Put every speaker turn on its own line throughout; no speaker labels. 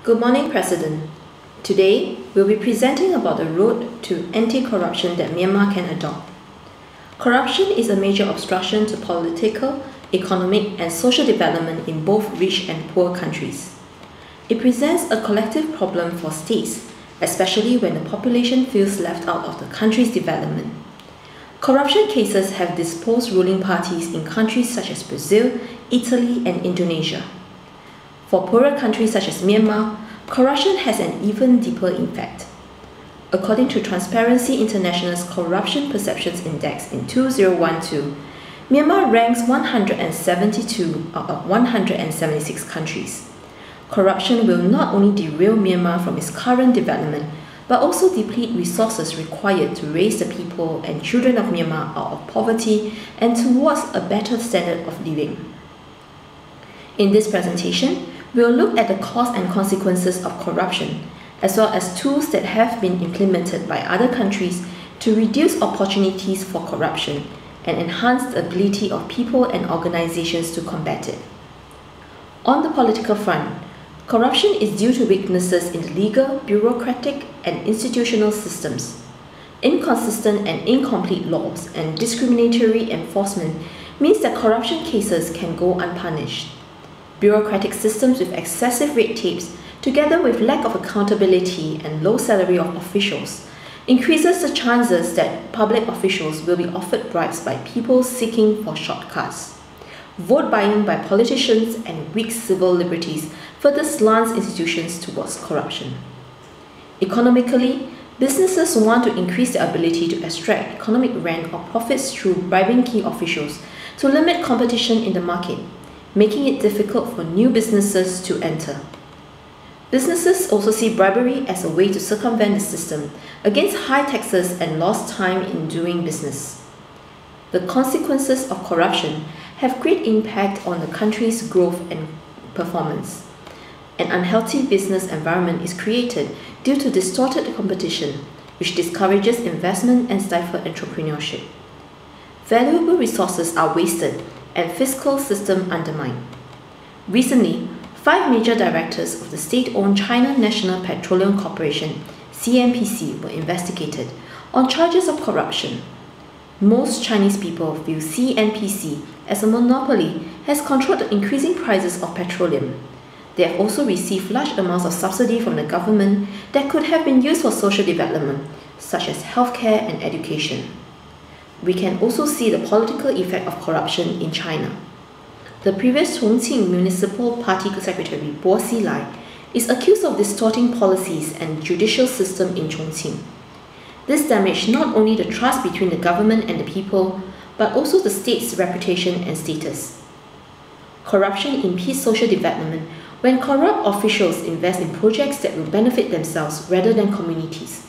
Good morning, President. Today, we'll be presenting about the road to anti-corruption that Myanmar can adopt. Corruption is a major obstruction to political, economic, and social development in both rich and poor countries. It presents a collective problem for states, especially when the population feels left out of the country's development. Corruption cases have disposed ruling parties in countries such as Brazil, Italy, and Indonesia. For poorer countries such as Myanmar, corruption has an even deeper impact. According to Transparency International's Corruption Perceptions Index in 2012, Myanmar ranks 172 out of 176 countries. Corruption will not only derail Myanmar from its current development, but also deplete resources required to raise the people and children of Myanmar out of poverty and towards a better standard of living. In this presentation, we will look at the cause and consequences of corruption, as well as tools that have been implemented by other countries to reduce opportunities for corruption and enhance the ability of people and organizations to combat it. On the political front, corruption is due to weaknesses in the legal, bureaucratic, and institutional systems. Inconsistent and incomplete laws and discriminatory enforcement means that corruption cases can go unpunished. Bureaucratic systems with excessive red tapes, together with lack of accountability and low salary of officials, increases the chances that public officials will be offered bribes by people seeking for shortcuts. Vote buying by politicians and weak civil liberties further slants institutions towards corruption. Economically, businesses want to increase their ability to extract economic rent or profits through bribing key officials to limit competition in the market, making it difficult for new businesses to enter. Businesses also see bribery as a way to circumvent the system against high taxes and lost time in doing business. The consequences of corruption have great impact on the country's growth and performance. An unhealthy business environment is created due to distorted competition, which discourages investment and stifles entrepreneurship. Valuable resources are wasted and fiscal system undermined. Recently, 5 major directors of the state-owned China National Petroleum Corporation (CNPC) were investigated on charges of corruption. Most Chinese people view CNPC as a monopoly has controlled the increasing prices of petroleum. They have also received large amounts of subsidy from the government that could have been used for social development, such as healthcare and education. We can also see the political effect of corruption in China. The previous Chongqing Municipal Party Secretary Bo Xilai is accused of distorting policies and judicial system in Chongqing. This damaged not only the trust between the government and the people, but also the state's reputation and status. Corruption impedes social development when corrupt officials invest in projects that will benefit themselves rather than communities.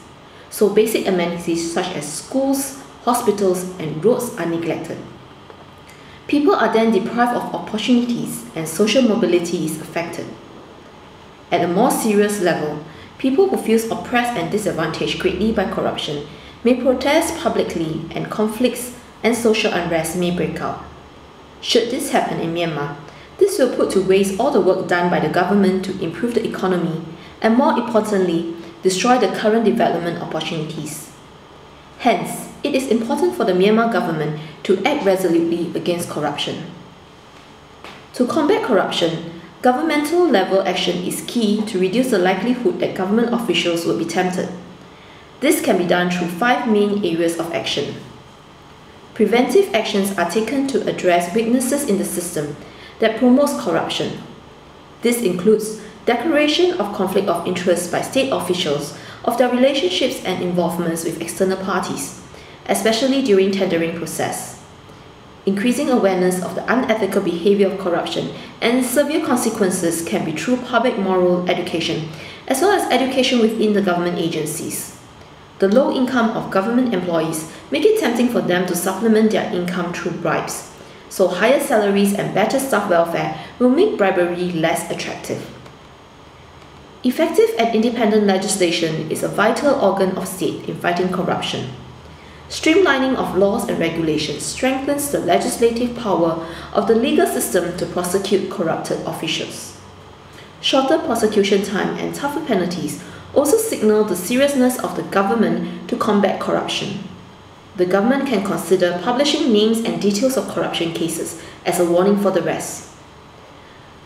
So basic amenities such as schools, hospitals, and roads are neglected. People are then deprived of opportunities and social mobility is affected. At a more serious level, people who feel oppressed and disadvantaged greatly by corruption may protest publicly and conflicts and social unrest may break out. Should this happen in Myanmar, this will put to waste all the work done by the government to improve the economy and, more importantly, destroy the current development opportunities. Hence, it is important for the Myanmar government to act resolutely against corruption. To combat corruption, governmental level action is key to reduce the likelihood that government officials will be tempted. This can be done through 5 main areas of action. Preventive actions are taken to address weaknesses in the system that promotes corruption. This includes declaration of conflict of interest by state officials of their relationships and involvements with external parties, especially during tendering process. Increasing awareness of the unethical behavior of corruption and severe consequences can be through public moral education, as well as education within the government agencies. The low income of government employees make it tempting for them to supplement their income through bribes, so higher salaries and better staff welfare will make bribery less attractive. Effective and independent legislation is a vital organ of state in fighting corruption. Streamlining of laws and regulations strengthens the legislative power of the legal system to prosecute corrupted officials. Shorter prosecution time and tougher penalties also signal the seriousness of the government to combat corruption. The government can consider publishing names and details of corruption cases as a warning for the rest.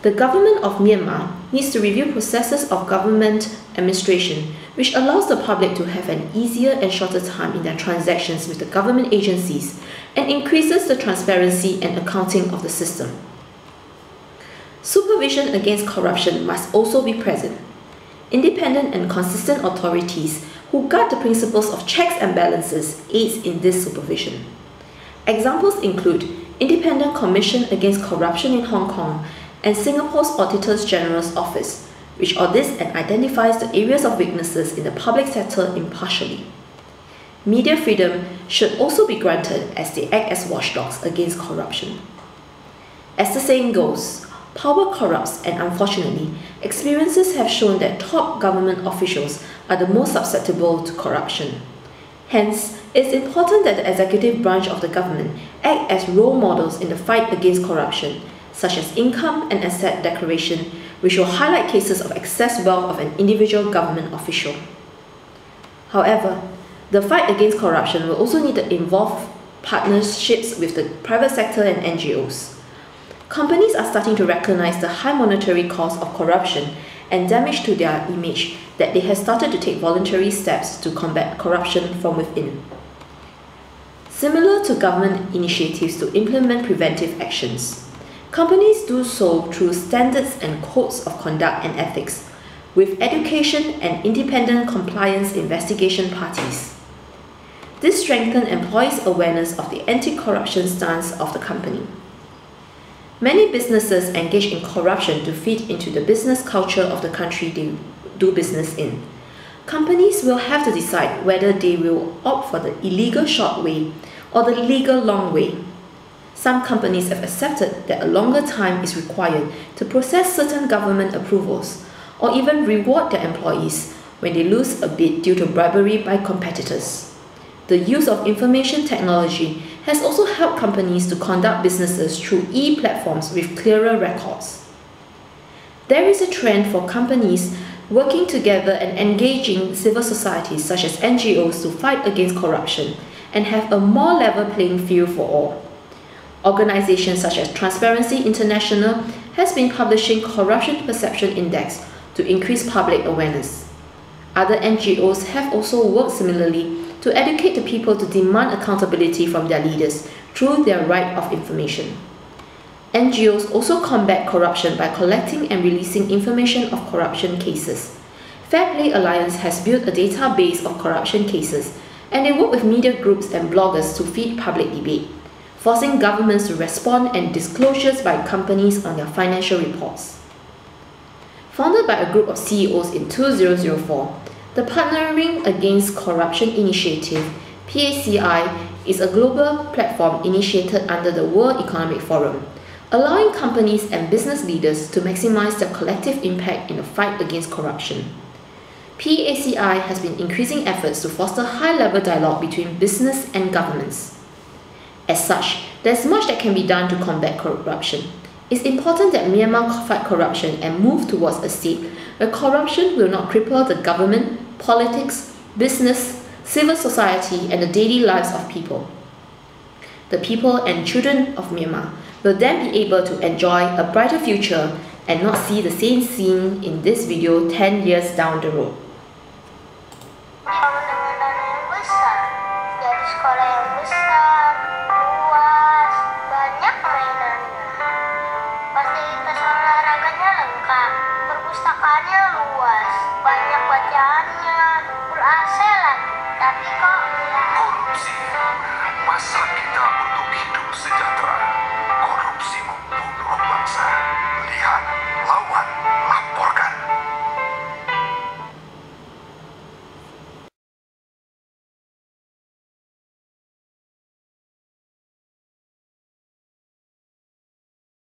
The government of Myanmar needs to review processes of government administration, which allows the public to have an easier and shorter time in their transactions with the government agencies and increases the transparency and accounting of the system. Supervision against corruption must also be present. Independent and consistent authorities who guard the principles of checks and balances aids in this supervision. Examples include Independent Commission Against Corruption in Hong Kong and Singapore's Auditor General's Office, which audits and identifies the areas of weaknesses in the public sector impartially. Media freedom should also be granted as they act as watchdogs against corruption. As the saying goes, power corrupts, and unfortunately, experiences have shown that top government officials are the most susceptible to corruption. Hence, it's important that the executive branch of the government act as role models in the fight against corruption, such as income and asset declaration, which will highlight cases of excess wealth of an individual government official. However, the fight against corruption will also need to involve partnerships with the private sector and NGOs. Companies are starting to recognize the high monetary cost of corruption and damage to their image that they have started to take voluntary steps to combat corruption from within. Similar to government initiatives to implement preventive actions, companies do so through standards and codes of conduct and ethics, with education and independent compliance investigation parties. This strengthens employees' awareness of the anti-corruption stance of the company. Many businesses engage in corruption to feed into the business culture of the country they do business in. Companies will have to decide whether they will opt for the illegal short way or the legal long way. Some companies have accepted that a longer time is required to process certain government approvals, or even reward their employees when they lose a bid due to bribery by competitors. The use of information technology has also helped companies to conduct businesses through e-platforms with clearer records. There is a trend for companies working together and engaging civil societies such as NGOs to fight against corruption and have a more level playing field for all. Organizations such as Transparency International has been publishing Corruption Perception Index to increase public awareness. Other NGOs have also worked similarly to educate the people to demand accountability from their leaders through their right of information. NGOs also combat corruption by collecting and releasing information of corruption cases. Fair Play Alliance has built a database of corruption cases, and they work with media groups and bloggers to feed public debate, forcing governments to respond and disclosures by companies on their financial reports. Founded by a group of CEOs in 2004, the Partnering Against Corruption Initiative, PACI, is a global platform initiated under the World Economic Forum, allowing companies and business leaders to maximize their collective impact in the fight against corruption. PACI has been increasing efforts to foster high-level dialogue between business and governments. As such, there's much that can be done to combat corruption. It's important that Myanmar fight corruption and move towards a state where corruption will not cripple the government, politics, business, civil society, and the daily lives of people. The people and children of Myanmar will then be able to enjoy a brighter future and not see the same scene in this video 10 years down the road.
Perpustakaannya luas, banyak bacaannya, ber-AC lagi, tapi kok korupsi, pasar